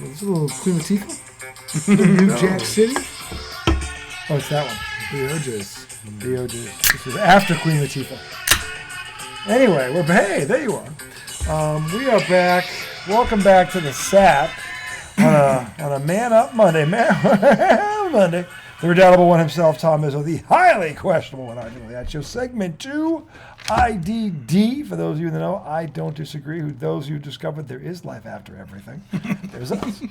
So this is a little Queen Latifah. New Jack City. Oh, it's that one. The OJ's. The OJ's. This is after Queen Latifah. Anyway, hey, there you are. We are back. Welcome back to the SAT on a Man Up Monday. Monday. The redoubtable one himself, Tom Izzo, the highly questionable one, arguably. That's your segment 2, IDD. For those of you that know, I don't disagree. Those who discovered there is life after everything. There's us.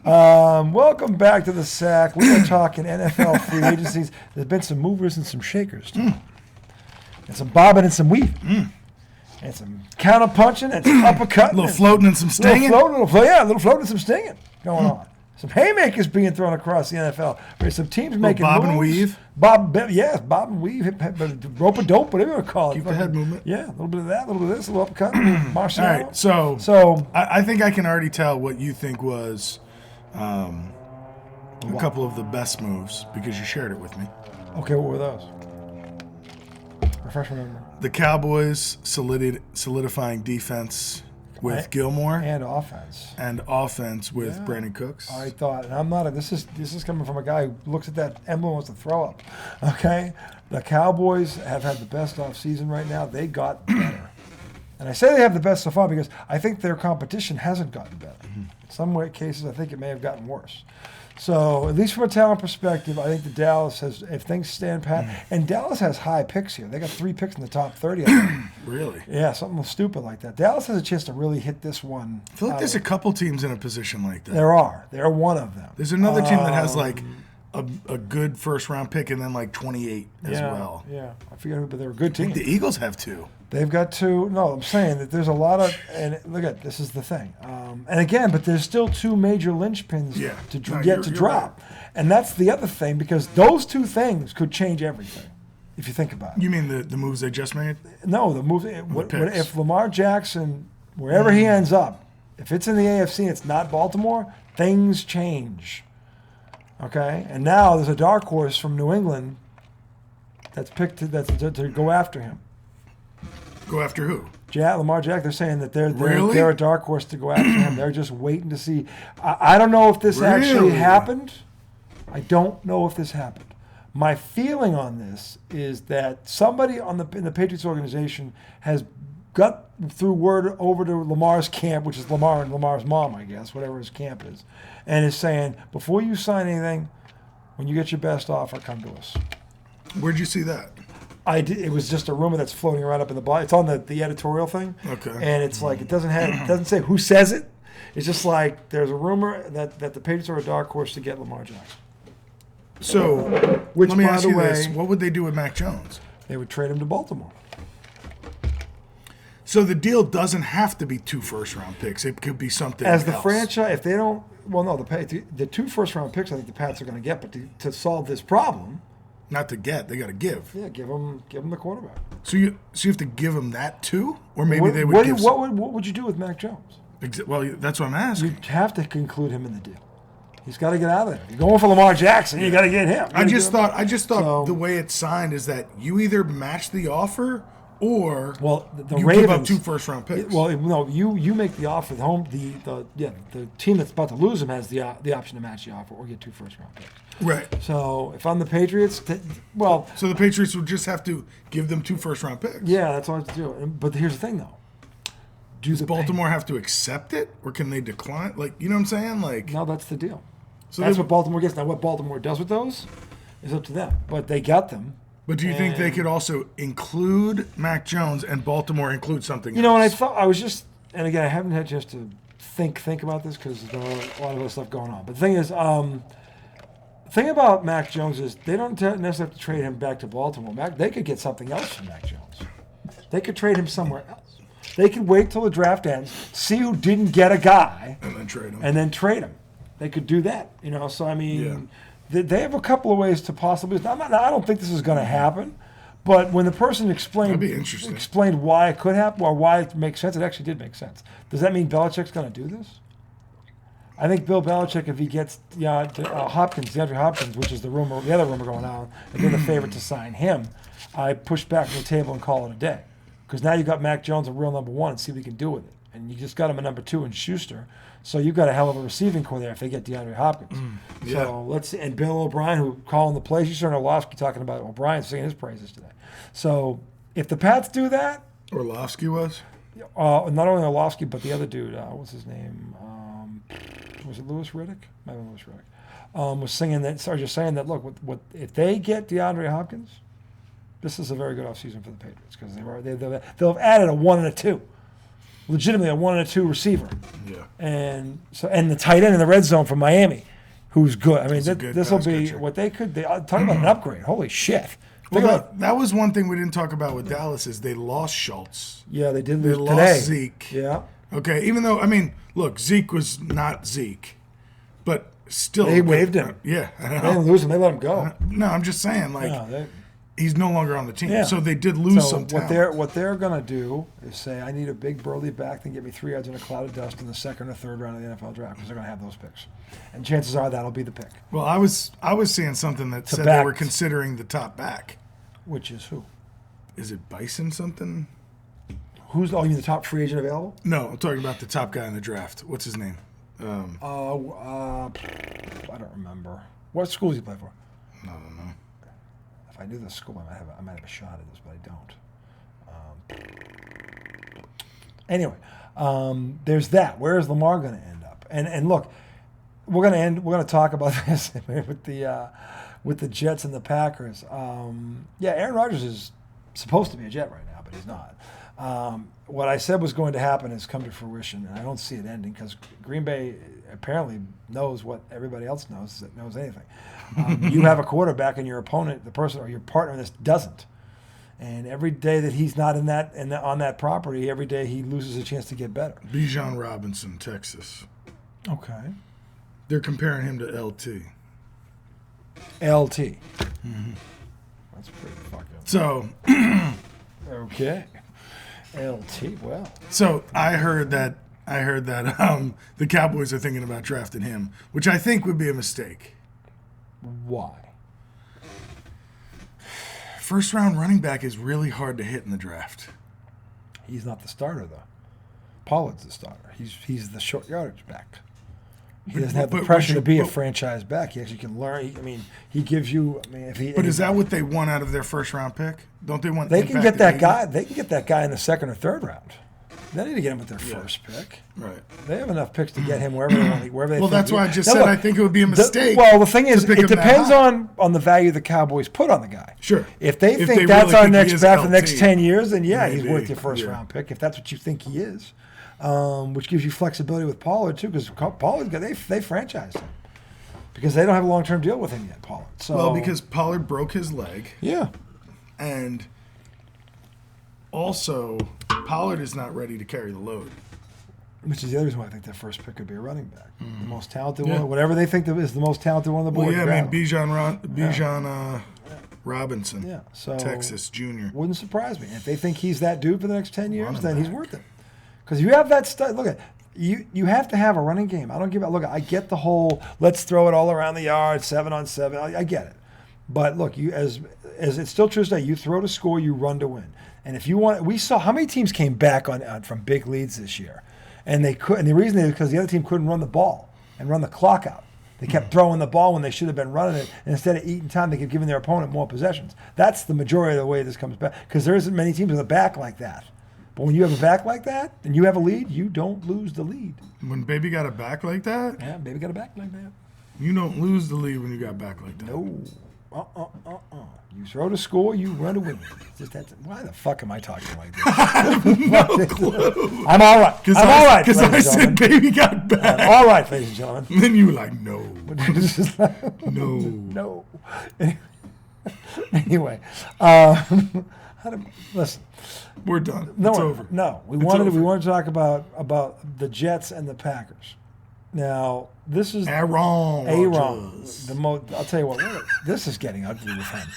Welcome back to the SAC. We are talking NFL free agencies. There's been some movers and some shakers, too. And some bobbing and some weaving. And some counter-punching and some uppercutting. A little floating and some stinging. A little floating and some stinging going on. Some haymakers being thrown across the NFL. There's some teams making bob moves. And weave. Bob and weave. Rope a dope, whatever you want to call it. Keep the head movement. Yeah, a little bit of that, a little bit of this, a little uppercut. Marcel. All right, so I think I can already tell what you think was a couple of the best moves because you shared it with me. Okay, what were those? Refresh my memory. The Cowboys solidifying defense with Gilmore and offense with Brandon Cooks. I thought, and I'm not. This is coming from a guy who looks at that emblem and wants to throw up. Okay, the Cowboys have had the best offseason right now. They got better, and I say they have the best so far because I think their competition hasn't gotten better. In some cases, I think it may have gotten worse. So, at least from a talent perspective, I think the Dallas has, if things stand pat, and Dallas has high picks here. They got 3 picks in the top 30. I think. Really? Yeah, something stupid like that. Dallas has a chance to really hit this one. I feel like there's a couple teams in a position like that. There are. They're one of them. There's another team that has like a good first-round pick and then like 28 as well. Yeah, I forget who, but they're a good team. The Eagles have 2. They've got 2. No, I'm saying that there's a lot of, and look at this is the thing. And again, but there's still 2 major linchpins to drop. Right. And that's the other thing because those 2 things could change everything, if you think about it. You mean the moves they just made? No, the moves. If Lamar Jackson, wherever he ends up, if it's in the AFC and it's not Baltimore, things change. Okay? And now there's a dark horse from New England that's picked to go after him. Go after who? Lamar Jack. They're saying that they're Really? a dark horse to go after him. They're just waiting to see. I don't know if this actually happened. I don't know if this happened. My feeling on this is that somebody in the Patriots organization has got through word over to Lamar's camp, which is Lamar and Lamar's mom, I guess, whatever his camp is, and is saying, before you sign anything, when you get your best offer, come to us. Where'd you see that? It was just a rumor that's floating around up in the blog. It's on the editorial thing. Okay. And it's like it doesn't say who says it. It's just like there's a rumor that the Patriots are a dark horse to get Lamar Jackson. So Which, let me by ask the you way, this: what would they do with Mac Jones? They would trade him to Baltimore. So the deal doesn't have to be 2 first-round picks. It could be something As the else. franchise, if they don't, well, no, the 2 first-round picks I think the Pats are going to get, but to solve this problem, not to get, they got to give. yeah, give them the quarterback. So you have to give them that too, or maybe they would give. What would you do with Mac Jones? Well, that's what I'm asking. You have to conclude him in the deal. He's got to get out of there. You're going for Lamar Jackson. You got to get him. I just thought the way it's signed is that you either match the offer or the you Ravens, give up 2 first-round picks. Well, no, you make the offer. The team that's about to lose him has the option to match the offer or get 2 first-round picks. Right. So if I'm the Patriots, so the Patriots would just have to give them 2 first-round picks. Yeah, that's all I have to do. But here's the thing, though. Does Baltimore have to accept it, or can they decline? Like, you know what I'm saying? Like, no, that's the deal. So that's what Baltimore gets. Now, what Baltimore does with those is up to them. But they got them. But do you think they could also include Mac Jones and Baltimore include something else? You know, and I thought I was just, and again, I haven't had a chance to think about this because there's a lot of other stuff going on. But the thing is, the thing about Mac Jones is they don't necessarily have to trade him back to Baltimore. They could get something else from Mac Jones. They could trade him somewhere else. They could wait till the draft ends, see who didn't get a guy, and then trade him. They could do that, you know. So I mean, they have a couple of ways to possibly. I don't think this is going to happen, but when the person explained why it could happen or why it makes sense, it actually did make sense. Does that mean Belichick's going to do this? I think Bill Belichick, if he gets DeAndre Hopkins, which is the other rumor going on, if they're the favorite to sign him, I push back from the table and call it a day. Because now you got Mac Jones, a real number 1, and see what he can do with it. and you just got him a number 2 in Schuster. So you've got a hell of a receiving core there if they get DeAndre Hopkins. Yeah. So let's see. And Bill O'Brien, who calling the plays, you saw Orlovsky talking about O'Brien singing his praises today. So if the Pats do that, Orlovsky was? not only Orlovsky, but the other dude, what's his name? Was it Louis Riddick? Maybe Louis Riddick. Was singing that, or just saying that, look, if they get DeAndre Hopkins, this is a very good offseason for the Patriots because they'll have added a 1 and a 2. Legitimately a 1 and a 2 receiver. Yeah. And the tight end in the red zone from Miami, who's good. I mean, this will be catcher. what they could. Talk about an upgrade. Holy shit. Well, that was one thing we didn't talk about with Dallas is they lost Schultz. Yeah, they did They lose lost today. Zeke. Yeah. Okay, even though, I mean, look, Zeke was not Zeke, but still. They waived him. Yeah. I They know. didn't lose him. They let him go. No, I'm just saying, like, No, he's no longer on the team. Yeah. So they did lose so some talent. what they're going to do is say, I need a big burly back that can get me 3 yards in a cloud of dust in the second or third round of the NFL draft because they're going to have those picks. And chances are that'll be the pick. Well, I was seeing something that said back. they were considering the top back. Which is who? Is it Bison something? You mean the top free agent available? No, I'm talking about the top guy in the draft. What's his name? I don't remember. What school does he play for? I don't know. If I knew the school, I might have a shot at this, but I don't. Anyway, there's that. Where is Lamar going to end up? And look, we're going to talk about this with the Jets and the Packers. Aaron Rodgers is supposed to be a Jet right now, but he's not. What I said was going to happen has come to fruition, and I don't see it ending because Green Bay apparently knows what everybody else knows that knows anything. You have a quarterback, and your opponent, the person or your partner in this, doesn't. And every day that he's not on that property, every day he loses a chance to get better. Bijan Robinson, Texas. Okay. They're comparing him to LT. LT. Mm-hmm. That's pretty fucking. So. Okay. LT. Well. So I heard that the Cowboys are thinking about drafting him, which I think would be a mistake. Why? First round running back is really hard to hit in the draft. He's not the starter though. Pollard's the starter. He's the short yardage back. He doesn't have the pressure to be a franchise back. He actually can learn. He gives you. But is that what they want out of their first round pick? Don't they want? They can get that guy. They can get that guy in the second or third round. They need to get him with their first pick. Right. They have enough picks to get him wherever they want. Wherever they. Well, that's why I just said look, I think it would be a mistake. The thing is, it depends on the value the Cowboys put on the guy. Sure. If they think that's our next back for the next 10 years, then he's worth your first round pick. If that's what you think he is. Which gives you flexibility with Pollard too, because Pollard they franchised him because they don't have a long-term deal with him yet. Pollard. So, because Pollard broke his leg. Yeah. And also Pollard is not ready to carry the load. Which is the other reason why I think their first pick could be a running back, the most talented one, whatever they think is the most talented one on the board. Well, I mean Bijan Robinson. Yeah. So Texas Junior. Wouldn't surprise me if they think he's that dude for the next 10 years. Then he's worth it. Because you have that stuff. Look at you have to have a running game. I don't give a look. I get the whole let's throw it all around the yard, 7-on-7. I get it, but look, you as it's still true today. You throw to score, you run to win. And if you want, we saw how many teams came back from big leads this year, and they could. And the reason is because the other team couldn't run the ball and run the clock out. They kept throwing the ball when they should have been running it, and instead of eating time, they kept giving their opponent more possessions. That's the majority of the way this comes back because there isn't many teams with a back like that. But when you have a back like that and you have a lead, you don't lose the lead. When Baby got a back like that? Yeah, Baby got a back like that. You don't lose the lead when you got a back like that. No. You throw to score, you run to win. Why the fuck am I talking like this? No clue. I'm all right. I'm all right, because I said Baby got back. I'm all right, ladies and gentlemen. And then you were like, no. No. Anyway. Listen. We're done. No, it's over. No, we wanted to talk about the Jets and the Packers. Now this is Aaron. I'll tell you what. This is getting ugly with him.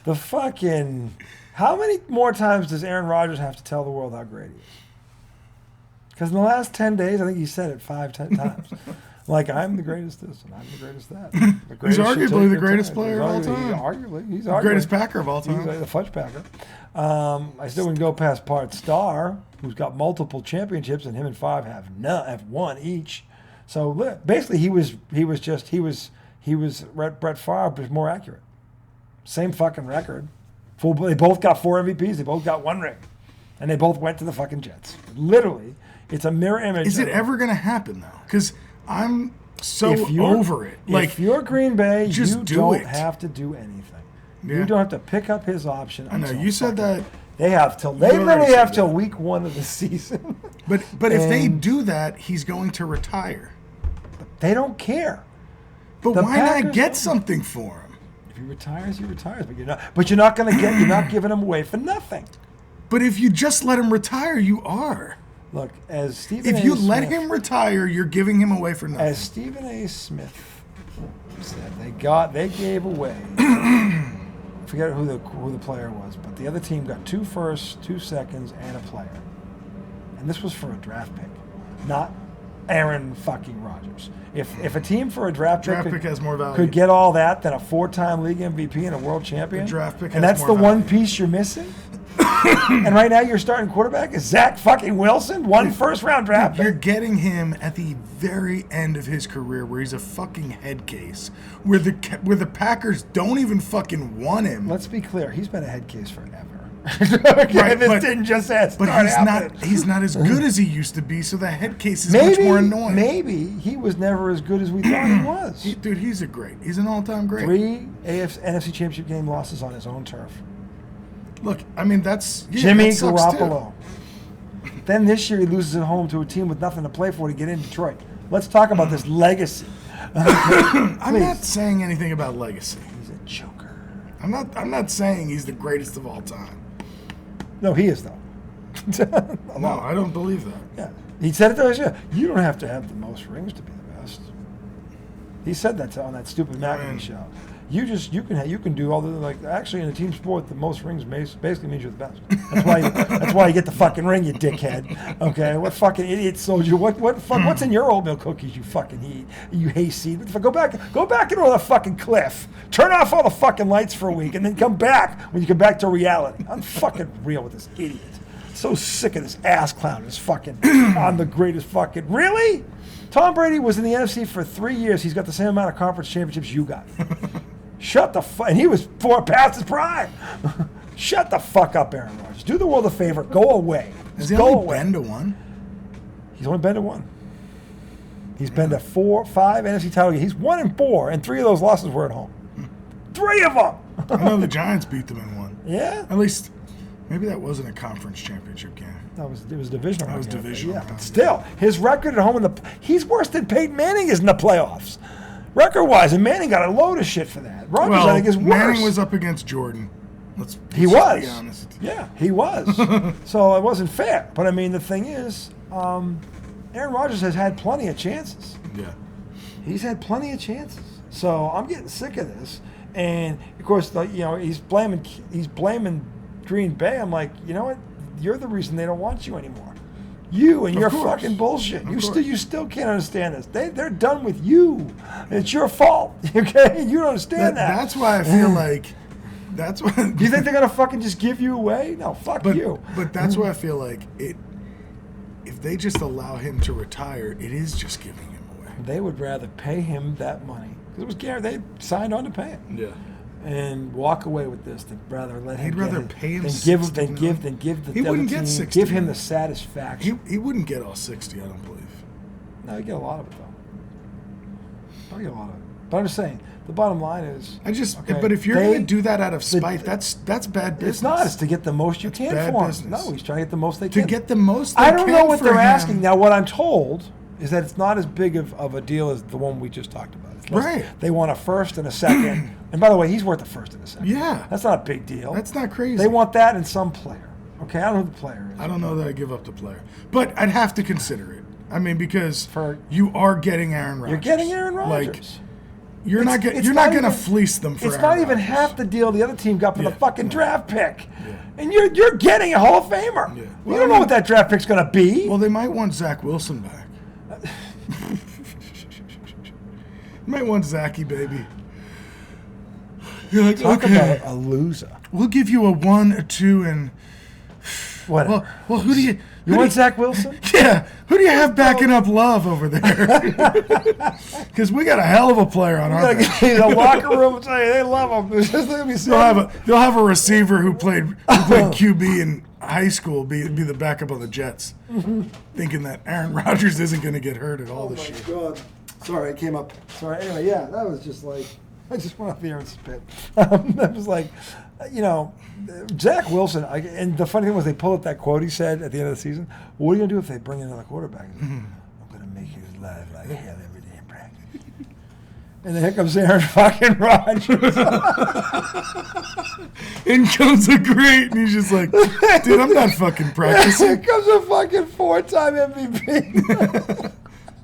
The fucking. How many more times does Aaron Rodgers have to tell the world how great he is? Because in the last 10 days, I think he said it 10 times. Like, I'm the greatest this and I'm the greatest that. The greatest He's arguably the greatest player of all time. He's the greatest Packer of all time. He's the fudge Packer. I still wouldn't go past Bart Starr, who's got multiple championships, and him and Favre have one each. So basically, Brett Favre, but more accurate. Same fucking record. They both got 4 MVPs. They both got 1 ring, and they both went to the fucking Jets. Literally, it's a mirror image. Is it ever going to happen though? Because I'm so over it. Like, if you're Green Bay, you don't have to do anything. Yeah. You don't have to pick up his option. I know you said that. They literally have till week 1 of the season. But if they do that, he's going to retire. They don't care. But why not get something for him? If he retires, he retires. But you're not going to get. You're not giving him away for nothing. But if you just let him retire, you are. Look, as Stephen If you let him retire, you're giving him away for nothing. As Stephen A. Smith said, they gave away. I forget who the player was, but the other team got 2 firsts, 2 seconds, and a player. And this was for a draft pick, not Aaron fucking Rodgers. If a team for a draft pick has more value. Could get all that than a 4-time league MVP and a world champion, the draft pick has and that's more the value. one piece you're missing. And right now your starting quarterback is Zach fucking Wilson, 1 first-round draft pick. You're getting him at the very end of his career, where he's a fucking head case, where the Packers don't even fucking want him. Let's be clear, he's been a head case forever. Okay, right, this didn't just start he's not as good as he used to be, so the head case is much more annoying. Maybe he was never as good as we thought he was. Dude, he's an all-time great. 3 NFC Championship game losses on his own turf. Look, I mean, that's Jimmy that sucks Garoppolo. Then this year he loses at home to a team with nothing to play for to get in Detroit. Let's talk about this legacy. I'm not saying anything about legacy. He's a joker. I'm not saying he's the greatest of all time. No, he is though. No, I don't believe that. Yeah, he said it to us. Yeah, you don't have to have the most rings to be the best. He said that on that stupid McAfee show. You can do all the actually in a team sport the most rings basically means you're the best. That's why you get the fucking ring, you dickhead. Okay, what fucking idiot sold you? What's in your oatmeal cookies? You fucking hayseed. Go back into the fucking cliff. Turn off all the fucking lights for a week and then come back when you come back to reality. I'm fucking real with this idiot. So sick of this ass clown. This fucking I'm the greatest fucking really. Tom Brady was in the NFC for 3 years. He's got the same amount of conference championships you got. Shut the fuck. And he was past his prime. Shut the fuck up, Aaron Rodgers. Do the world a favor. Go away. Has he only been to 1? He's only been to 1. He's been to 5 NFC title games. He's 1-4, and 3 of those losses were at home. 3 of them. I know the Giants beat them in 1. Yeah. At least, maybe that wasn't a conference championship game. It was divisional. That was divisional. Yeah, but still, his record at home he's worse than Peyton Manning is in the playoffs. Record-wise, and Manning got a load of shit for that. Rodgers, I think, is worse. Manning was up against Jordan. Let's he was. Be honest. Yeah, he was. So it wasn't fair. But, I mean, the thing is, Aaron Rodgers has had plenty of chances. Yeah. He's had plenty of chances. So I'm getting sick of this. And, of course, he's blaming Green Bay. I'm like, you know what? You're the reason they don't want you anymore. You and your fucking bullshit. You still can't understand this. They're done with you. It's your fault. Okay? You don't understand that. That's why I feel like that's why. Do you think they're gonna fucking just give you away? No, fuck you. But that's why I feel like it. If they just allow him to retire, it is just giving him away. They would rather pay him that money because it was guaranteed. They signed on to pay him. Yeah. And walk away with this. They'd rather let him. He'd rather pay him. Than give the. He wouldn't get 60. Give him the satisfaction. He wouldn't get all 60. I don't believe. No, you get a lot of it though. I get a lot of it. But I'm just saying. The bottom line is. But if you're going to do that out of spite, that's bad business. It's not. It's to get the most you can for him. No, he's trying to get the most they can. To get the most. I don't know what they're asking now. What I'm told is that it's not as big of a deal as the one we just talked about. Right. They want a first and a second. And by the way, he's worth a first and a second. Yeah. That's not a big deal. That's not crazy. They want that in some player. Okay, I don't know who the player is. I don't know that I give up the player. But I'd have to consider it. I mean, because you are getting Aaron Rodgers. You're getting Aaron Rodgers. You're not gonna fleece them for It's Aaron not even Rodgers. half the deal the other team got for the fucking draft pick. Yeah. And you're getting a Hall of Famer. Yeah. You don't know what that draft pick's going to be. Well, they might want Zach Wilson back. Might want Zachy, baby. You're like, Talk okay, about a loser. we'll give you a 1, a 2, and Whatever. well, who do you? You want Zach Wilson? Yeah, who do you have backing up Love over there? Because we got a hell of a player on our bench. The locker room will tell you they love him. It's just gonna be They'll have a receiver who played QB in high school be the backup on the Jets, thinking that Aaron Rodgers isn't going to get hurt at all this year. God. Sorry, it came up. Sorry. Anyway, yeah, that was just like, I just went off the air and spit. That was like, Zach Wilson, and the funny thing was they pulled up that quote he said at the end of the season. Well, what are you going to do if they bring in another quarterback? He's like, I'm going to make his life like hell every day in practice. And then here comes Aaron fucking Rodgers. In comes a great, and he's just like, dude, I'm not fucking Here practicing. comes a fucking 4-time MVP.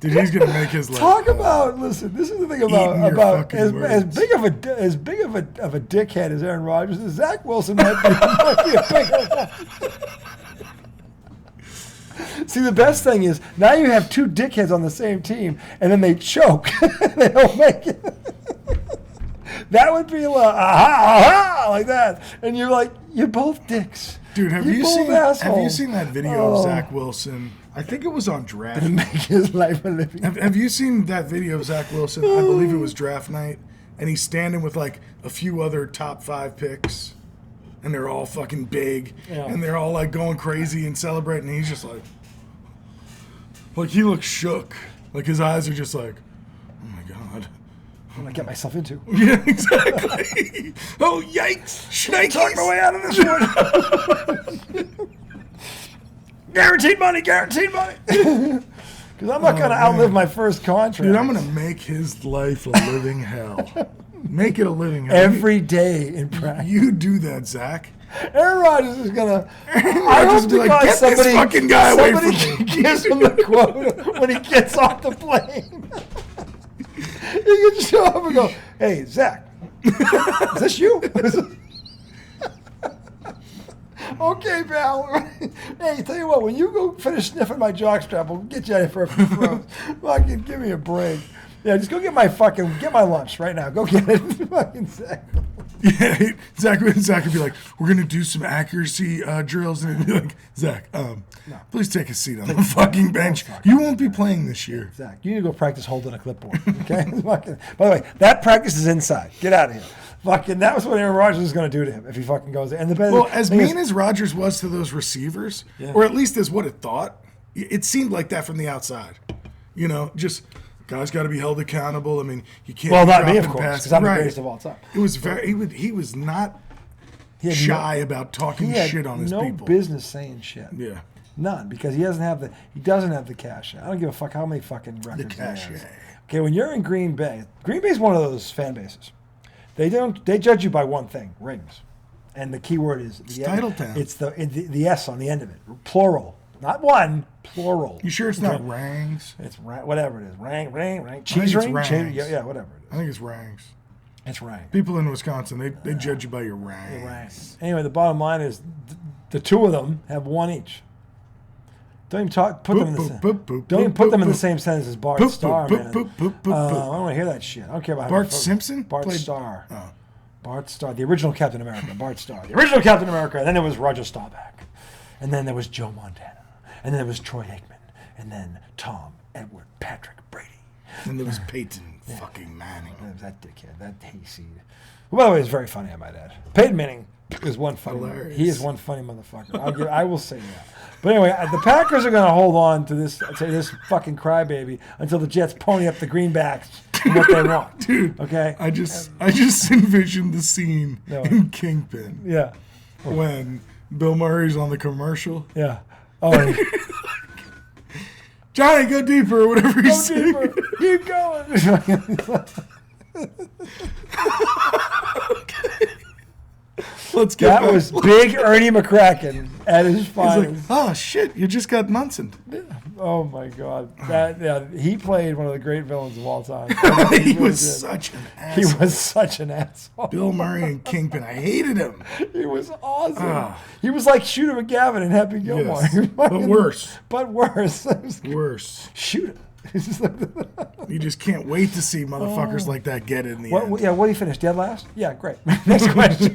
Dude, he's going to make his life. Talk about, listen, this is the thing Eating your about fucking as words. big of a dickhead as Aaron Rodgers is. Zach Wilson might be a bigger one. See, the best thing is now you have two dickheads on the same team, and then they choke. They don't make it. That would be like, aha, like that, and you're like, you're both dicks. Dude, have You're you both seen assholes. that video of Zach Wilson? I think it was on draft. To make his life a living. Have you seen that video of Zach Wilson? I believe it was draft night, and he's standing with like a few other top 5 picks, and they're all fucking big, Yeah. and they're all like going crazy and celebrating. And he's just like he looks shook, like his eyes are just like, oh my god. What am I get myself into? Yeah, exactly. Oh yikes! Shnikes! Talk my way out of this one. Guaranteed money. Because I'm not going to outlive my first contract. Dude, I'm gonna make his life a living hell. Make it a living hell. every day in practice. You do that, Zach. Aaron Rodgers is gonna. Aaron I Rodgers hope be to like, God "Get this somebody, fucking guy away from somebody me." gives him the quote when he gets off the plane. He can show up and go, "Hey, Zach, is this you?" Okay, pal. Hey, tell you what, when you go finish sniffing my jockstrap, we'll get you out of here for a few throws. Fucking give me a break. Yeah, just go get my lunch right now. Go get it. Fucking Zach. Yeah, Zach would be like, "We're gonna do some accuracy drills," and he'd be like, "Zach, please take a seat on the fucking bench. You won't be playing this year." Zach, you need to go practice holding a clipboard. Okay. Fucking, by the way, that practice is inside. Get out of here. Fucking, that was what Aaron Rodgers is going to do to him if he fucking goes there. And Well, as mean as Rodgers was to those receivers, Yeah. or at least as what it thought, it seemed like that from the outside. You know, just guys got to be held accountable. I mean, you can't. well, be not me, of dropping course, passes. because I'm the Right. greatest of all time. It was very. He was not He had shy about talking He had shit on his no people. business saying shit. Yeah. None, because he doesn't have the cash. I don't give a fuck how many fucking records he cash, has. yeah. Okay, when you're in Green Bay's one of those fan bases. They judge you by one thing, rings. And the key word is the title town. It's the S on the end of it. Plural. Not one, plural. You sure it's not rangs? It's whatever it is. Rang. think Cheese it's ring? rangs. Yeah, whatever it I think it's rangs. is. It's rang. People in Wisconsin, they judge you by your rangs. Rangs. Anyway, the bottom line is the two of them have one each. Don't even put them in the same. Don't even put them in the same sentence as Bart Starr, man. I don't want to hear that shit. I don't care about Bart Simpson Bart played- Starr. Oh. Bart Starr, the original Captain America. Bart Starr, the original Captain America. And then there was Roger Staubach, and then there was Joe Montana, and then there was Troy Aikman, and then Tom Edward Patrick Brady. And there was Peyton fucking Manning. And there was that dickhead, that hayseed. Who, by the way, is very funny, I might add. Peyton Manning is one funny. Hilarious. He is one funny motherfucker. I will say that. But anyway, the Packers are going to hold on to this fucking crybaby until the Jets pony up the greenbacks and what they want. Dude, Okay? I just envisioned the scene No. in Kingpin Yeah. when Bill Murray's on the commercial. Yeah. Oh, and Johnny, go deeper, or whatever go he's saying. deeper. Keep going. Let's get That back. was big Ernie McCracken at his He's like, finest. oh shit, you just got Munson. Oh my God! He played one of the great villains of all time. He was such an asshole. He was such an asshole. Bill Murray and Kingpin. I hated him. He was awesome. He was like Shooter McGavin in Happy Gilmore. Yes. But worse. But worse. Worse. Shooter. You just can't wait to see motherfuckers like that get it in the end. Yeah, what did he finish? Dead last? Yeah, great. Next question.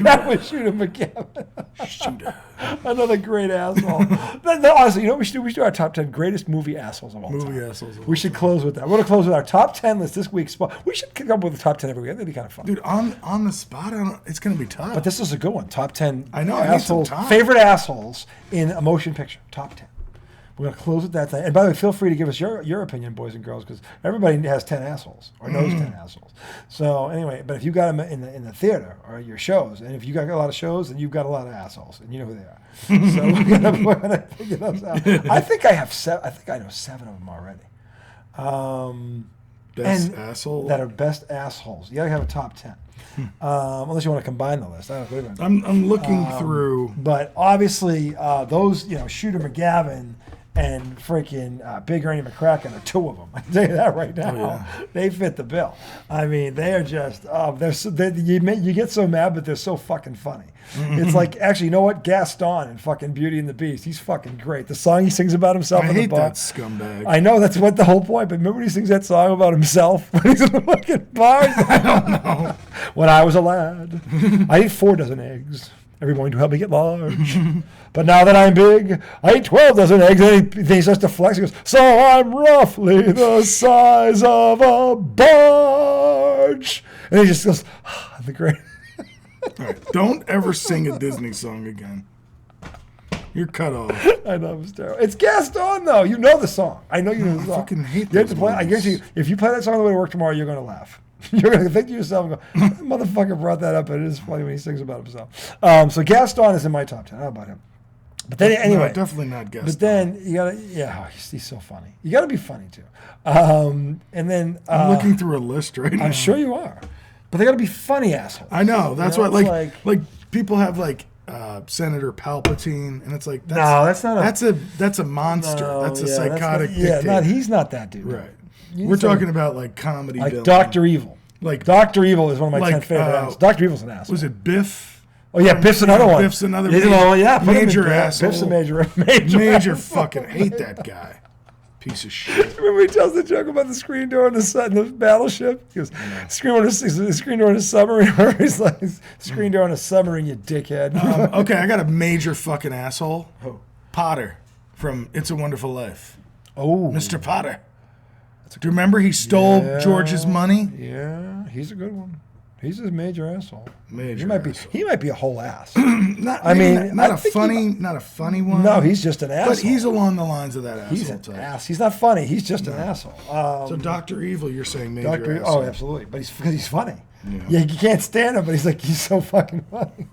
That was Shooter McGavin. Shooter. Another great asshole. No, honestly, you know what we should do? We should do our top 10 greatest movie assholes of all time. We should close with that. We're going to close with our top 10 list this week. We should come up with a top 10 every week. That'd be kind of fun. Dude, on the spot, it's going to be tough. But this is a good one. Top 10 I know, assholes, favorite assholes in a motion picture. Top 10. We're going to close with that thing. And by the way, feel free to give us your opinion, boys and girls, because everybody has 10 assholes or knows 10 assholes. So anyway, but if you got them in the theater or your shows, and if you got a lot of shows, then you've got a lot of assholes, and you know who they are. So we're gonna figure those out. I think I have I think I know 7 of them already. Best assholes? That are best assholes. You got to have a top 10. Unless you want to combine the list. I don't know. I'm looking through. But obviously, those, Shooter McGavin and freaking Big Ernie McCracken are 2 of them. I can tell you that right now. Oh, yeah. They fit the bill. I mean, they are just, you get so mad, but they're so fucking funny. It's like, actually, you know what? Gaston in fucking Beauty and the Beast, he's fucking great. The song he sings about himself in the bar. I hate that scumbag. I know, that's what the whole point, but remember when he sings that song about himself when he's in the fucking bar? I don't know. When I was a lad, I ate 4 dozen eggs every morning to help me get large. But now that I'm big, I eat 12 dozen eggs. And then he starts to flex. He goes, so I'm roughly the size of a barge. And he just goes, the great. All right, don't ever sing a Disney song again. You're cut off. I know, it's terrible. It's Gaston, though. You know the song. I know you know the song. I fucking hate you have those to play. I guarantee you, if you play that song on the way to work tomorrow, you're going to laugh. You're going to think to yourself and go, that motherfucker brought that up, and it is funny when he sings about himself. So Gaston is in my top 10. How about him? But then, anyway. No, definitely not Gaston. But then, you got to, he's so funny. You got to be funny, too. And then. I'm looking through a list right now. I'm sure you are. But they got to be funny assholes. I know. That's what, like people have, Senator Palpatine, and it's like, that's a monster. No, that's a psychotic dictator. Yeah, he's not that dude. Right. We're talking about comedy villain. Dr. Evil. Dr. Evil is one of my 10 favorite assholes. Dr. Evil's an asshole. Was it Biff? Oh yeah, Biff's another one. Biff's another major asshole. Biff's a major fucking hate that guy. Piece of shit. Remember he tells the joke about the screen door in the battleship? He goes, screen door in a submarine. He's like, screen door in a submarine, you dickhead. Okay, I got a major fucking asshole. Who? Potter from It's a Wonderful Life. Oh. Mr. Potter. Do you remember he stole George's money? Yeah, he's a good one. He's a major asshole. Asshole. He might be a whole ass. not a funny one. No, he's just an asshole. But he's along the lines of that asshole. He's an ass. He's not funny. He's just an asshole. So Dr. Evil, you're saying major asshole. Oh, absolutely. But he's funny. Yeah, you can't stand him, but he's so fucking funny.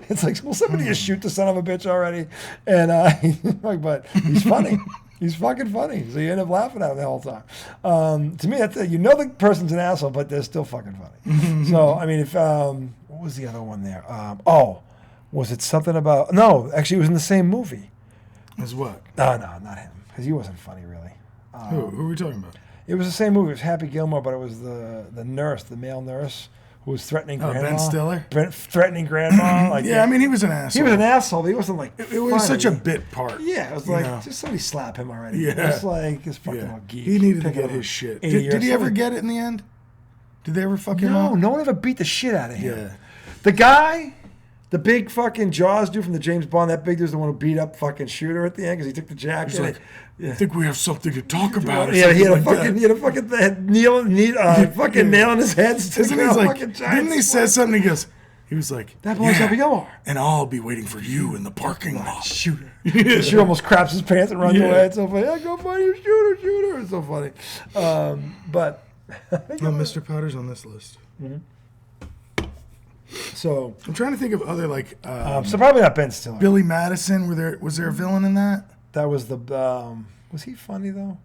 It's like, will somebody just shoot the son of a bitch already? And but he's funny. He's fucking funny. So you end up laughing at him the whole time. To me, that's it. You know the person's an asshole, but they're still fucking funny. So, I mean, if what was the other one there? Was it something about... No, actually, it was in the same movie. As what? No, not him. Because he wasn't funny, really. Who are we talking about? It was the same movie. It was Happy Gilmore, but it was the nurse, the male nurse, who was threatening grandma. Ben Stiller? Threatening grandma. I mean, he was an asshole. He was an asshole, but he wasn't like It was such a bit part. Yeah, it was like, just somebody slap him already. Yeah. It's like, this fucking little geek. He needed to get his shit. Did he ever get it in the end? Did they ever fuck him up? No one ever beat the shit out of him. Yeah. The guy... The big fucking Jaws dude from the James Bond, that big dude's the one who beat up fucking Shooter at the end because he took the jacket. He's like, I think we have something to talk about. Yeah, he had a fucking nail in his head. Didn't he say something? He was like, that boy's Happy Gilmore. And I'll be waiting for you in the parking lot. Shooter. Shooter almost craps his pants and runs away. It's so funny. Go find your Shooter. It's so funny. But Mr. Potter's on this list. Mm-hmm. So I'm trying to think of other so probably not Ben Stiller. Billy Madison. Was there a villain in that? That was the was he funny though?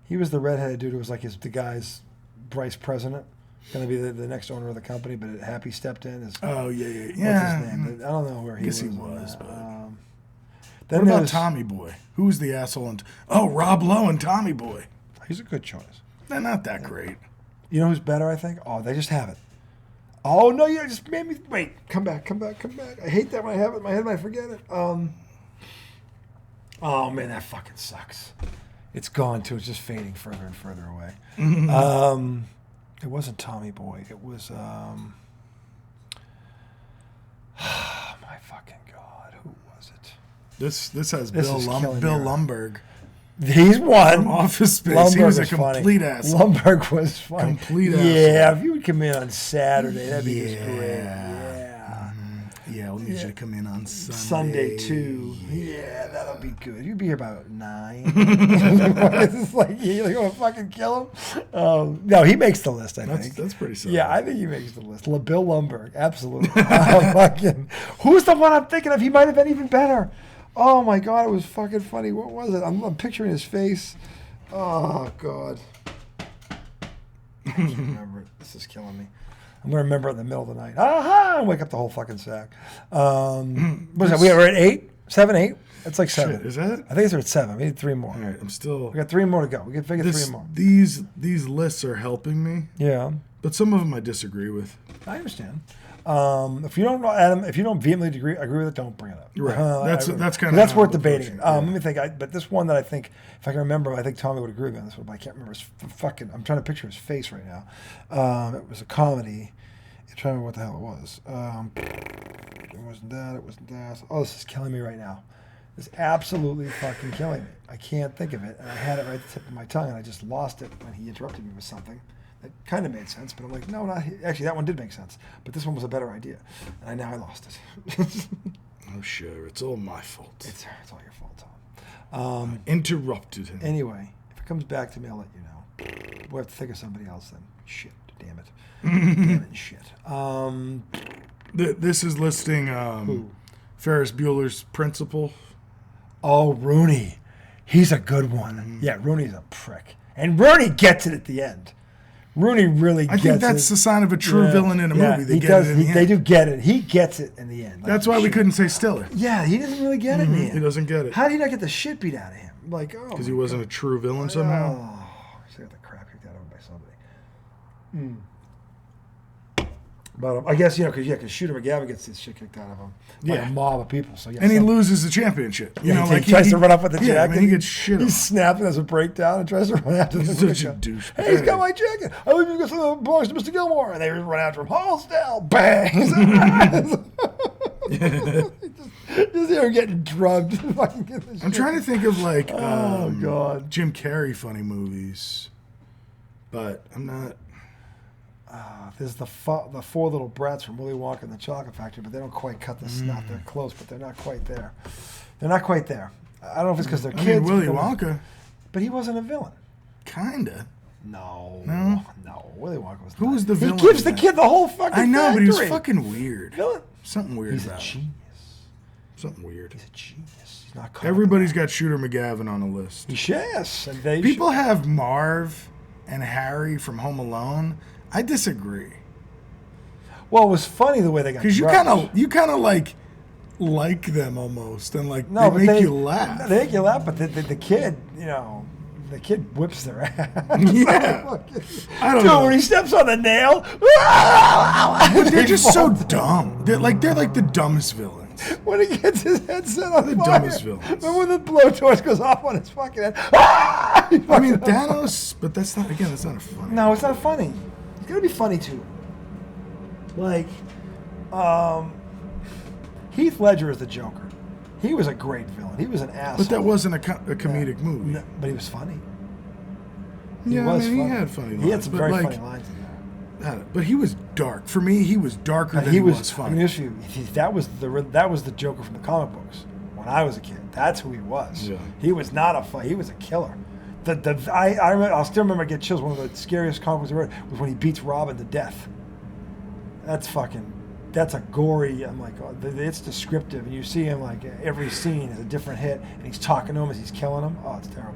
He was the redheaded dude who was like the guy's vice president, going to be the next owner of the company, but Happy stepped in. Yeah. What's his name? I don't know where he was. I guess he was. Then What about there's- Tommy Boy? Who's the asshole? Rob Lowe and Tommy Boy. He's a good choice. They're not that great. You know who's better, I think? Oh, they just have it. Oh, no, you just made me... Wait, come back. I hate that when I have it in my head and I forget it. Oh, man, that fucking sucks. It's gone, too. It's just fading further and further away. It wasn't Tommy Boy. It was... my fucking God. Who was it? This has This Bill is killing me, right? Lumberg He's one. from Office Space. Lumberg He was a was complete funny. asshole. Lumberg was funny. Complete Yeah, asshole. if you would come in on Saturday, that'd be just great. Yeah. Yeah. Yeah, we'll need you to come in on Sunday too. Yeah, that'll be good. You'd be here about 9. It's like you're gonna fucking kill him. No, he makes the list. I think That's pretty solid. Yeah, I think he makes the list. Bill Lumberg, absolutely. Fucking. Who's the one I'm thinking of? He might have been even better. Oh my God, it was fucking funny. What was it? I'm picturing his face. Oh God. I can't remember it. This is killing me. I'm gonna remember it in the middle of the night. Aha! And wake up the whole fucking sack. What is that? We were at 8, 7, 8. It's like 7. Shit, is that? I think it's at 7. We need 3 more. All right, I'm still. We got 3 more to go. We can figure 3 more. These lists are helping me, Yeah, but some of them I disagree with. I understand. If you don't, Adam, if you don't vehemently agree with it, don't bring it up. Right. That's kind of that's how worth I'm debating. approaching it, Let me think. But this one that I think, if I can remember, I think Tommy would agree with me on this one. But I can't remember his fucking. I'm trying to picture his face right now. It was a comedy. I'm trying to remember what the hell it was. It wasn't that. It wasn't that. Oh, this is killing me right now. It's absolutely fucking killing me. I can't think of it, and I had it right at the tip of my tongue, and I just lost it when he interrupted me with something. That kind of made sense, but I'm like, no, not actually. That one did make sense, but this one was a better idea, and now I lost it. Oh, sure. It's all my fault. It's all your fault, Tom. Interrupted him. Anyway, if it comes back to me, I'll let you know. We'll have to think of somebody else then. Shit, damn it. Damn it, shit. This is listing Who? Ferris Bueller's Principal. Oh, Rooney. He's a good one. Yeah, Rooney's a prick. And Rooney gets it at the end. Rooney really gets it. I think that's the sign of a true villain in a movie. They he get does. it in the end. They do get it. He gets it in the end. Like, That's why we shit. couldn't say Stiller. Yeah, he doesn't really get it in the end. He doesn't get it. How did he not get the shit beat out of him? Like, oh. Because he wasn't a true villain somehow. Oh, I got the crap kicked out of him by somebody. But I guess, because Shooter McGavin gets this shit kicked out of him by Yeah. a mob of people. So And he loses the championship. You know, he like tries to run up with the yeah, jacket. I mean, he gets shit on. He's snapping as a breakdown and tries to run after the He's such a douche. Hey, he's got my jacket. I believe you got some belongs to Mr. Gilmore. And they run after him. Hold still. Bang. Just hear him getting drugged. I'm trying to think of like God. Jim Carrey funny movies, but I'm not. There's the 4 little brats from Willy Wonka and the Chocolate Factory, but they don't quite cut the snot. They're close, but they're not quite there. They're not quite there. I don't know if it's because they're I kids. mean, Willy Wonka, But he wasn't a villain. kinda. No. Willy Wonka was. Who not. was the villain He gives in the that? kid the whole fucking. I know, but he was factory. fucking weird. Villain. Something weird He's a about him. genius. Something weird. He's a genius. He's not. Everybody's got Shooter McGavin on a list. Yes, and they. People have Marv and Harry from Home Alone. I disagree. Well, it was funny the way they got. Because drugged. you kind of like them almost, and like No, they but make you laugh. They make you laugh, but the kid, the kid whips their ass. Yeah. I don't Dude, know. when he steps on the nail, But they're just so dumb. They're like the dumbest villains. when he gets his head set on The fire. dumbest villains. Remember when the blowtorch goes off on his fucking head? I mean Thanos, but that's not a funny. No, it's not funny. It's gonna be funny too. Like, Heath Ledger is the Joker. He was a great villain. He was an asshole. But that wasn't a comedic movie. No, but he was funny. Yeah, was he funny. had funny lines. He had some but very like, funny lines in there. But he was dark. For me, he was darker than he was funny. I mean, that was the Joker from the comic books when I was a kid. That's who he was. Yeah. He was not a he was a killer. I'll still remember. I get chills. One of the scariest comic books I read was when he beats Robin to death. That's a gory. I'm like, oh, it's descriptive, and you see him like every scene is a different hit, and he's talking to him as he's killing him. Oh, it's terrible.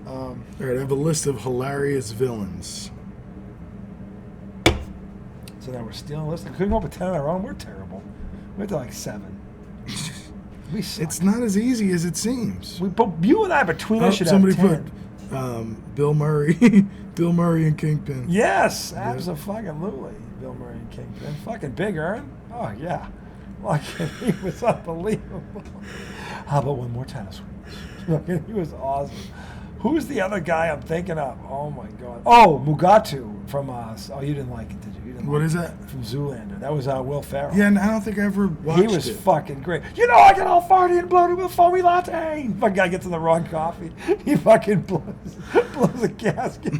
All right, I have a list of hilarious villains. So now we're stealing a list. We couldn't come up with 10 on our own. We're terrible. We're to like 7. We suck. It's not as easy as it seems. You and I between us should somebody have 10. put Bill Murray, Bill Murray and Kingpin. Yes, absolutely. Bill Murray and Kingpin. Fucking Big Earn. Oh, yeah. Fucking, he was unbelievable. How about one more tennis swing? He was awesome. Who's the other guy I'm thinking of? Oh, my God. Oh, Mugatu from us. You didn't like it, did you? What is that? From Zoolander. That was Will Ferrell. Yeah, and I don't think I ever watched it. He was fucking great. I get all farty and bloated with a foamy latte. Fucking guy gets in the wrong coffee. He fucking blows a gasket.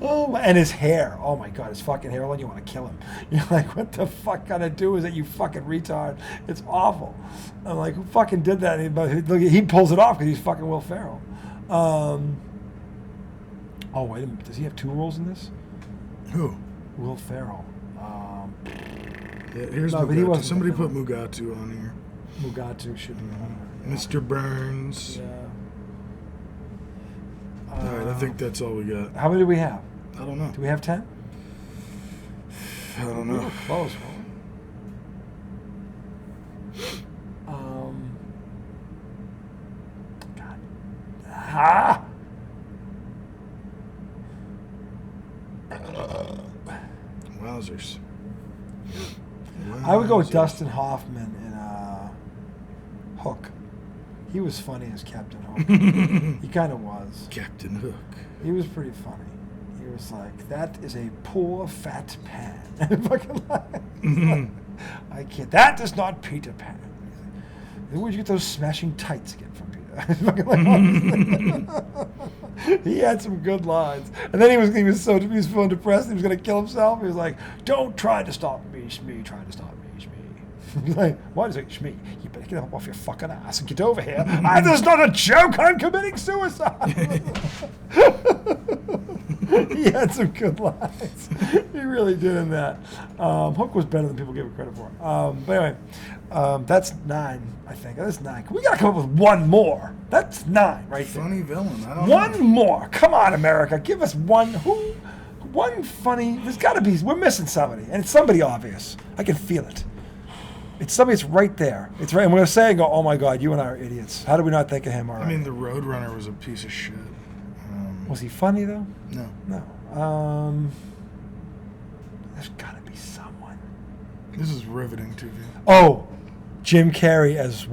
And his hair. Oh my God, his fucking hairline. You want to kill him. You're like, what the fuck kind of do is that, you fucking retard? It's awful. I'm like, who fucking did that? But he pulls it off because he's fucking Will Ferrell. Oh, wait a minute. Does he have 2 roles in this? Who? Will Ferrell. Here's no, but he Mugatu. wasn't. Somebody put Mugatu on here. Mugatu should be on here. Mr. Burns. Yeah. All right, I think that's all we got. How many do we have? I don't know. Do we have 10? I don't We know. were close. God. Ah! Wowzers. I would go with Dustin Hoffman in Hook. He was funny as Captain Hook. He kind of was. Captain Hook. He was pretty funny. He was like, that is a poor fat pan. Fucking I can't. That is not Peter Pan. Where'd you get those smashing tights again from Peter? He had some good lines. And then he was feeling depressed. He was going to kill himself. He was like, don't try to stop me, Shmee. Try to stop me, Shmee. He's like, what is it, Shmee? You better get up off your fucking ass and get over here. This is not a joke. I'm committing suicide. He had some good lines. He really did in that. Hook was better than people give it credit for. But anyway, that's 9, I think. That's 9. We got to come up with one more. That's 9 right there. Funny villain. I don't One know. more. Come on, America. Give us one. One funny. There's got to be. We're missing somebody. And it's somebody obvious. I can feel it. It's somebody that's right there. It's right. And we're going to say and go, oh my God, you and I are idiots. How did we not think of him already? I mean, the Roadrunner was a piece of shit. Was he funny, though? No. No. There's got to be someone. This is riveting TV. Oh, Jim Carrey as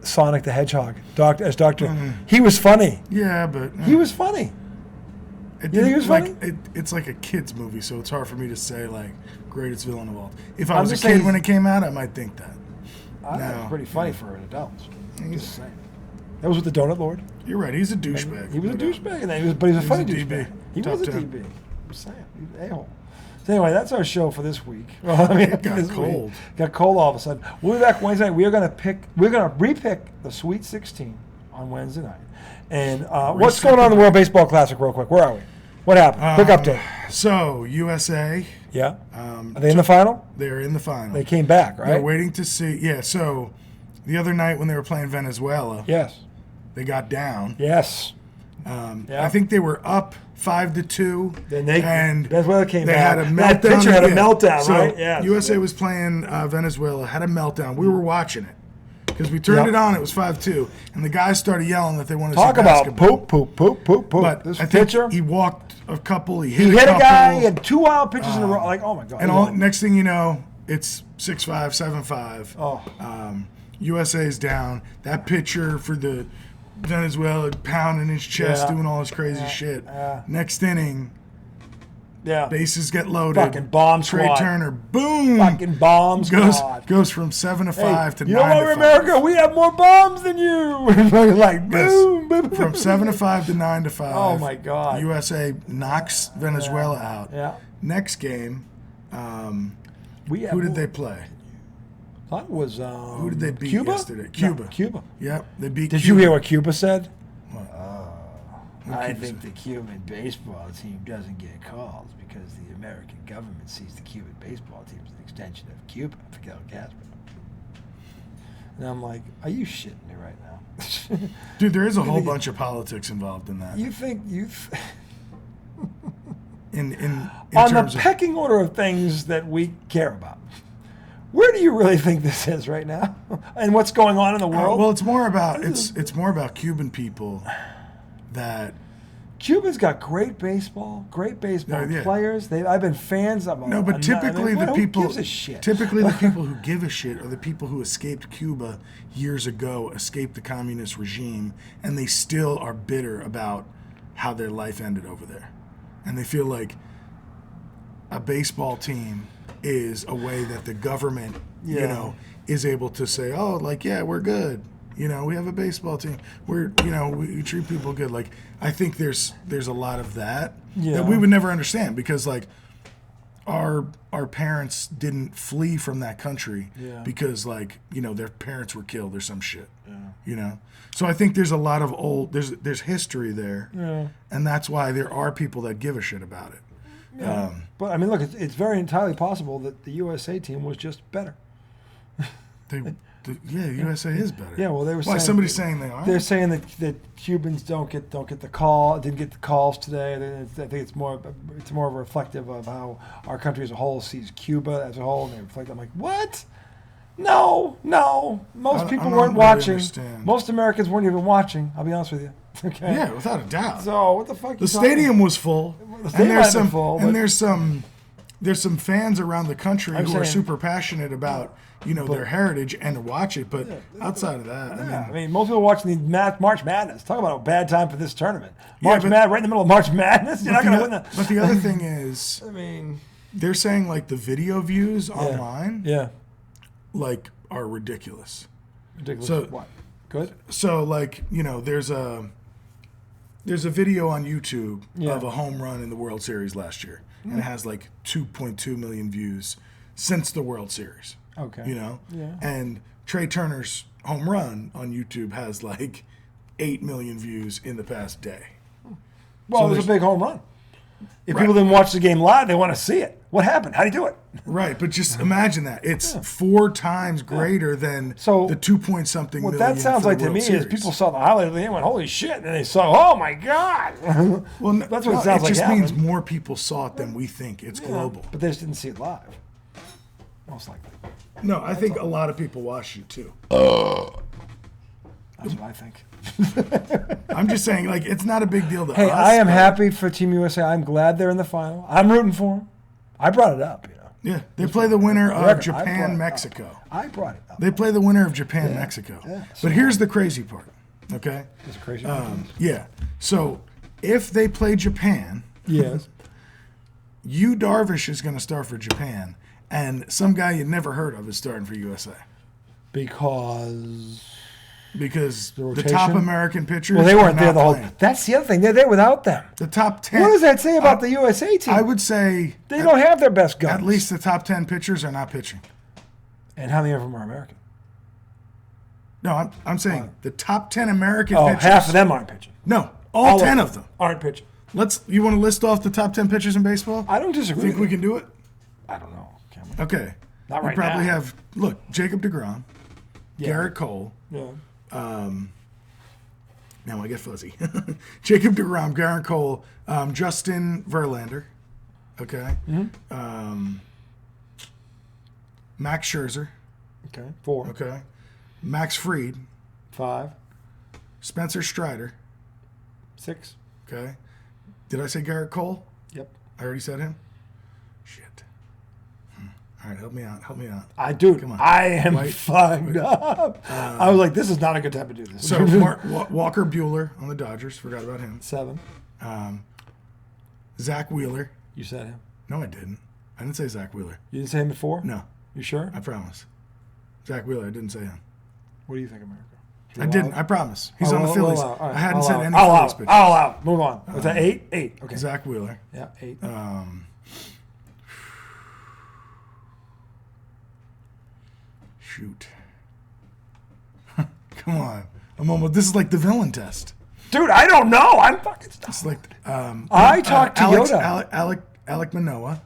Sonic the Hedgehog. As Doctor. Mm-hmm. He was funny. Yeah, but... He was funny. You think he was funny? It's like a kid's movie, so it's hard for me to say, like, greatest villain of all. If I I'm was a just kid saying when it came out, I might think that. I think No. it's pretty funny for an adult. Just saying. That was with the Donut Lord. You're right. He's a douchebag. He was a no doubt. douchebag, and he was a funny a DB. douchebag. He Top was a 10. DB. I'm saying, he's an a-hole. So anyway, that's our show for this week. Well, I mean, It got this cold. Week. Got cold all of a sudden. We'll be back Wednesday night. We're gonna repick the Sweet 16 on Wednesday night. And what's going on in the World Baseball Classic, real quick? Where are we? What happened? Quick update. So, USA, Yeah. Are they in the final? they're in the final. They came back, right? They're waiting to see. Yeah, so the other night when they were playing Venezuela, Yes. they got down. Yes. I think they were up 5-2. Then Venezuela came they back. had a meltdown. That pitcher had a again. meltdown, So right? Yeah. USA was playing Venezuela, had a meltdown. We were watching it because we turned Yep. it on. It was 5-2, and the guys started yelling that they wanted Talk to see about basketball. poop. But This I think pitcher, he walked a couple. He he hit hit a couple, guy. He had 2 wild pitches in a row. Like, oh my God. and next thing you know, it's 6-5, 7-5. Oh. USA's down. That pitcher for the Venezuela pounding his chest, Yeah. doing all this crazy shit. Next inning, Yeah. bases get loaded. Fucking bomb Trey squad. Turner, boom, Fucking bomb squad. goes from 7-5 to 9-5. You know what, America? We have more bombs than you. Like, boom, boom. From 7-5 to 9-5. Oh, my God. USA knocks Venezuela out. Yeah. Next game, We have who did more. they play? That was Who did they beat Cuba? yesterday? No, Cuba. Cuba. Yep, they beat Did Cuba. you hear what Cuba said? I Cuba think the Cuban baseball team doesn't get calls because the American government sees the Cuban baseball team as an extension of Cuba, Fidel Castro. And I'm like, are you shitting me right now? Dude, there is a whole bunch of politics involved in that. You think In on the terms of pecking order of things that we care about, Where do you really think this is right now? And what's going on in the world? Well, it's more about Cuban people that. Cuba's got great baseball Yeah. players. I've been fans of them. No, but typically who the people gives a shit? typically the people who give a shit are the people who escaped Cuba years ago, escaped the communist regime, and they still are bitter about how their life ended over there. And they feel like a baseball team is a way that the government, is able to say, oh, like, yeah, we're good. We have a baseball team. We treat people good. Like, I think there's a lot of that we would never understand because, like, our parents didn't flee from that country because, like, their parents were killed or some shit. Yeah. So I think there's a lot of there's history there, and that's why there are people that give a shit about it. Yeah. But I mean, look, it's very entirely possible that the USA team was just better. The USA is better. Yeah, well, they were saying. Why somebody's saying they are? They're saying that Cubans don't get the call, didn't get the calls today. I think it's more reflective of how our country as a whole sees Cuba as a whole, and they reflect. I'm like, what? No. Most people weren't watching. Understand. Most Americans weren't even watching. I'll be honest with you. Okay. Yeah, without a doubt. So what the fuck? The stadium was full, and there's some fans around the country who are super passionate about their heritage and to watch it. But outside of that, I mean, most people watching the March Madness. Talk about a bad time for this tournament. Right in the middle of March Madness. You're not going to win that. But the other thing is, I mean, they're saying like the video views online, like are ridiculous. Ridiculous. So what? Good. So like there's a video on YouTube of a home run in the World Series last year, and it has like 2.2 million views since the World Series. Okay. And Trey Turner's home run on YouTube has like 8 million views in the past day. Well, it was a big home run. If people didn't watch the game live, they want to see it. What happened? How do you do it? Right, but just imagine that. It's 4 times greater than the 2-point-something million. What that sounds like to me is people saw the highlight of the game and went, holy shit, and then they saw, oh my God. Well, that's what it sounds like. It just means more people saw it than we think. It's global. But they just didn't see it live. Most likely. No, I think a lot of people watched it too. That's what I think. I'm just saying, like, it's not a big deal to us. Hey, I am happy for Team USA. I'm glad they're in the final. I'm rooting for them. I brought it up, Yeah, they play the winner of Japan-Mexico. I brought it up. They play the winner of Japan-Mexico. Yeah. But here's the crazy part, okay? It's crazy part. Yeah. So if they play Japan, yes, Yu Darvish is going to start for Japan, and some guy you'd never heard of is starting for USA. Because the top American pitchers. Well, they weren't there the whole. Playing. That's the other thing. They're there without them. The top 10. What does that say about the USA team? I would say they don't have their best guns. At least the top 10 pitchers are not pitching. And how many of them are American? No, I'm saying the top 10 American pitchers. Half of them aren't pitching. No, all 10 of them aren't pitching. You want to list off the top 10 pitchers in baseball? I don't disagree. Think we can do it? I don't know. Can we? Okay. Not right now. We probably now. have Jacob deGrom, Garrett Cole. Yeah. Now I get fuzzy. Jacob deGrom, Garrett Cole, Justin Verlander. Okay. Mm-hmm. Max Scherzer. Okay. 4. Okay. Max Fried. 5. Spencer Strider. 6. Okay. Did I say Garrett Cole? Yep. I already said him? Shit. All right, help me out. Come on. I am fucked up. I was like, this is not a good time to do this. So Walker Buehler on the Dodgers. Forgot about him. 7. Zach Wheeler. You said him. No, I didn't. I didn't say Zach Wheeler. You didn't say him before? No. You sure? I promise. Zach Wheeler, I didn't say him. What do you think, America? I didn't. I promise. He's on the Phillies. I hadn't said any I'll Phillies pitchers. I'll out. Move on. Was that 8? 8. Okay. Zach Wheeler. Yeah, 8. Shoot. Come on. I'm almost. This is like the villain test. Dude, I don't know. I'm fucking stuck. It's like I talked to Yoda. Alec Manoah.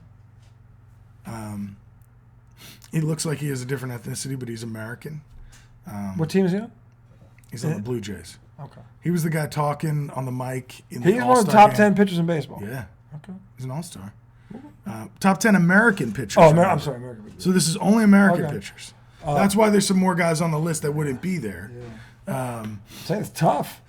He looks like he has a different ethnicity, but he's American. What team is he on? He's on the Blue Jays. Okay. He was the guy talking on the mic in the He's one of the All-Star top game. 10 pitchers in baseball. Yeah. Okay. He's an all-star. Top 10 American pitchers. Oh, I'm sorry, American pitchers. So this is only American Okay. pitchers. That's why there's some more guys on the list that wouldn't be there. I'm saying it's tough.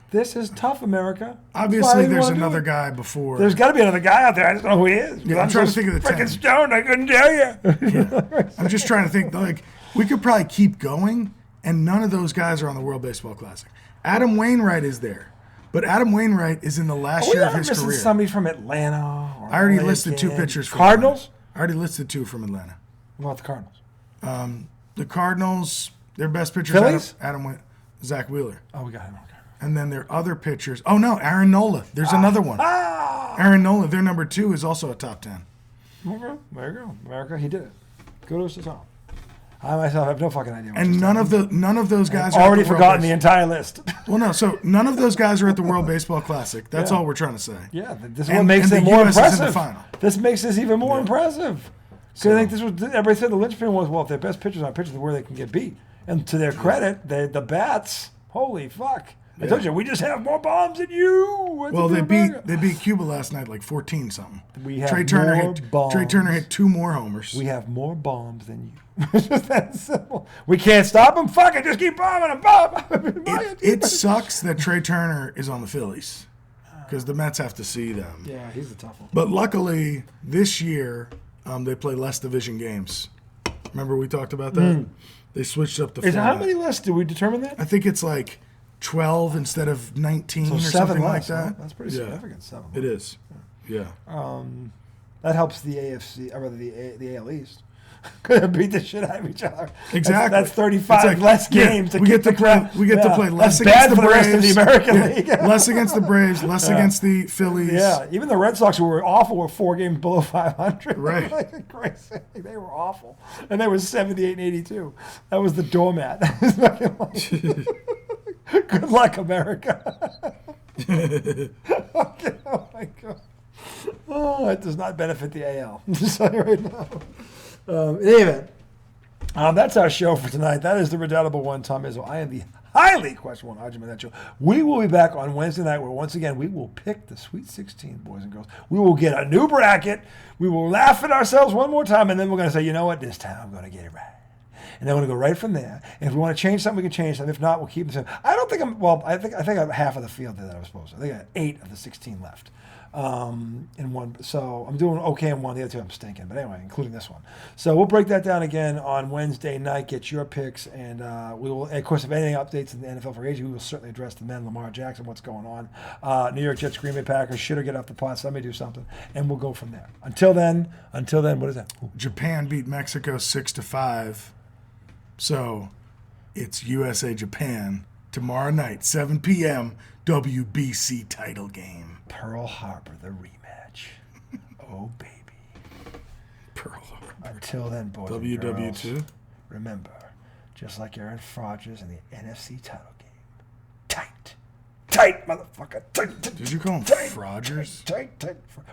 This is tough, America. That's why Obviously, you there's wanna do another it. guy before. There's got to be another guy out there. I just don't know who he is. Yeah, I'm trying to think of the freaking 10. stoned. I couldn't tell you. I'm just trying to think. Like, we could probably keep going, and none of those guys are on the World Baseball Classic. Adam Wainwright is there, but Adam Wainwright is in the last year of his missing career. somebody from Atlanta. Or I already LA listed 2 again. pitchers from Cardinals? Atlanta. I already listed 2 from Atlanta. What about the Cardinals? The Cardinals, their best pitchers, Phillies? Zach Wheeler. Oh, we got him. Okay. And then their other pitchers. Oh, no, Aaron Nola. There's another one. Aaron Nola, their number 2, is also a top 10. Okay, there you go. America, he did it. Kudos to Tom. I myself have no fucking idea. What And just none happened. of those guys I've are already at the World forgotten the Base- entire list. Well, no, so none of those guys are at the World Baseball Classic. That's Yeah. all we're trying to say. Yeah, this is And- what makes and it the more US is in the impressive. final. This makes this even more Yeah. impressive. So I think this was everybody said the linchpin was, well, if their best pitchers aren't pitchers, where they can get beat. And to their credit, the bats, holy fuck! I told you, we just have more bombs than you. What's Well, it they America? beat Cuba last night like 14 something. We have Trey Turner more hit bombs. Trey Turner hit 2 more homers. We have more bombs than you. It's just that simple. We can't stop them. Fuck it, just keep bombing them. Bomb. It sucks that Trey Turner is on the Phillies because the Mets have to see them. Yeah, he's the tough one. But luckily, this year they play less division games. Remember we talked about that? They switched up the Is format. how many lists did we determine that? I think it's like 12 instead of 19 or 7 something less, like huh? that. That's pretty Yeah, significant. 7. it is. Yeah. That helps the AFC, or rather the AL East. Could have beat the shit out of each other. Exactly. That's 35 It's like, less yeah, games. we get to play. We get to play less That's against bad the for the Braves. rest of the American yeah, League. less against the Braves. Less against the Phillies. Yeah, even the Red Sox, who were awful, were 4 games below 500. Right. Like crazy. They were awful, and they were 78 and 82. That was the doormat. Good luck, America. Okay, oh my god. Oh, it does not benefit the AL. I'm just telling you right now. Anyway, that's our show for tonight. That is the redoubtable one, Tom Izzo. I am the highly questionable argument that show. We will be back on Wednesday night where once again we will pick the Sweet 16, boys and girls. We will get a new bracket. We will laugh at ourselves one more time, and then we're going to say, you know what, this time I'm going to get it right. And then we're going to go right from there. And if we want to change something, we can change something. If not, we'll keep the same. I don't think I think I have half of the field that I was supposed to. I think I have 8 of the 16 left. In one, so I'm doing okay in one. The other 2 I'm stinking, but anyway, including this one. So we'll break that down again on Wednesday night. Get your picks, and we will. And of course, if anything updates in the NFL for age, we will certainly address the men, Lamar Jackson, what's going on. New York Jets, Green Bay Packers, shit or get off the pot. Somebody do something, and we'll go from there. Until then, what is that? Ooh. Japan beat Mexico 6-5. So it's USA Japan tomorrow night, 7 p.m. WBC title game. Pearl Harbor, the rematch. Oh baby. Pearl Harbor. Until then, boys and girls, WW2. remember, just like Aaron Rodgers in the NFC title game, tight, motherfucker, tight. Did you call him tight, Frogers? Tight.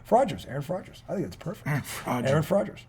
Frogers, Aaron Rodgers. I think it's perfect. Aaron Rodgers. Aaron Rodgers.